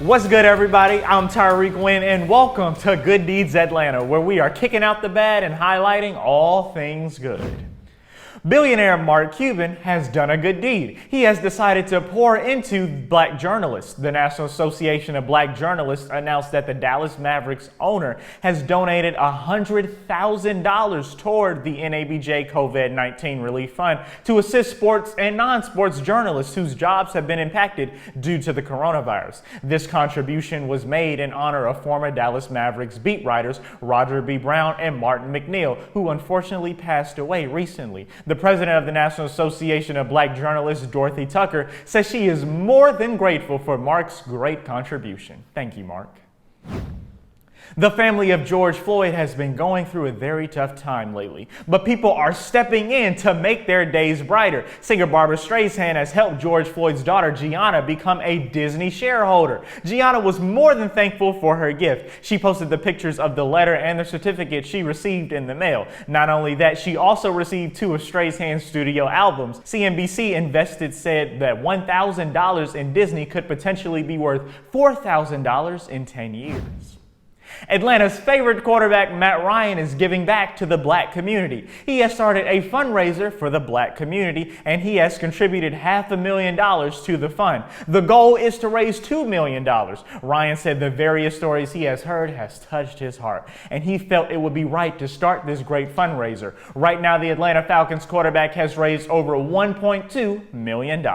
What's good, everybody? I'm Tyrik Wynn, and welcome to Good Deeds Atlanta, where we are kicking out the bad and highlighting all things good. Billionaire Mark Cuban has done a good deed. He has decided to pour into black journalists. The National Association of Black Journalists announced that the Dallas Mavericks owner has donated $100,000 toward the NABJ COVID-19 Relief Fund to assist sports and non-sports journalists whose jobs have been impacted due to the coronavirus. This contribution was made in honor of former Dallas Mavericks beat writers Roger B. Brown and Martin McNeil, who unfortunately passed away recently. The president of the National Association of Black Journalists, Dorothy Tucker, says she is more than grateful for Mark's great contribution. Thank you, Mark. The family of George Floyd has been going through a very tough time lately, but people are stepping in to make their days brighter. Singer Barbra Streisand has helped George Floyd's daughter Gianna become a Disney shareholder. Gianna was more than thankful for her gift. She posted the pictures of the letter and the certificate she received in the mail. Not only that, she also received 2 of Streisand's studio albums. CNBC Invested said that $1,000 in Disney could potentially be worth $4,000 in 10 years. Atlanta's favorite quarterback, Matt Ryan, is giving back to the black community. He has started a fundraiser for the black community, and he has contributed $500,000 to the fund. The goal is to raise $2 million. Ryan said the various stories he has heard has touched his heart, and he felt it would be right to start this great fundraiser. Right now, the Atlanta Falcons quarterback has raised over $1.2 million.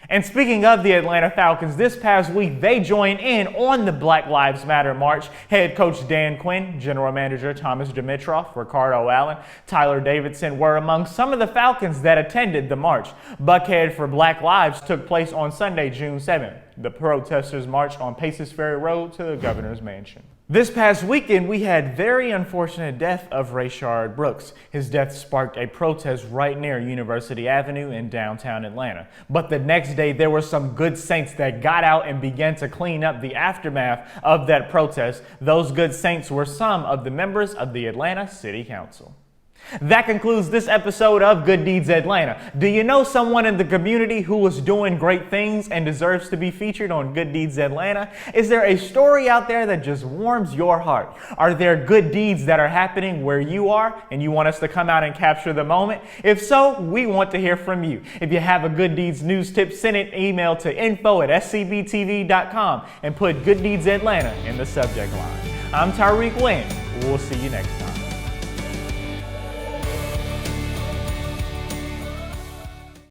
And speaking of the Atlanta Falcons, this past week they joined in on the Black Lives Matter march. Head coach Dan Quinn, general manager Thomas Dimitroff, Ricardo Allen, Tyler Davidson were among some of the Falcons that attended the march. Buckhead for Black Lives took place on Sunday, June 7th. The protesters marched on Paces Ferry Road to the governor's mansion. This past weekend, we had very unfortunate death of Rayshard Brooks. His death sparked a protest right near University Avenue in downtown Atlanta. But the next day, there were some good saints that got out and began to clean up the aftermath of that protest. Those good saints were some of the members of the Atlanta City Council. That concludes this episode of Good Deeds Atlanta. Do you know someone in the community who is doing great things and deserves to be featured on Good Deeds Atlanta? Is there a story out there that just warms your heart? Are there good deeds that are happening where you are and you want us to come out and capture the moment? If so, we want to hear from you. If you have a Good Deeds news tip, send an email to info@scbtv.com and put Good Deeds Atlanta in the subject line. I'm Tyrik Wynn. We'll see you next time.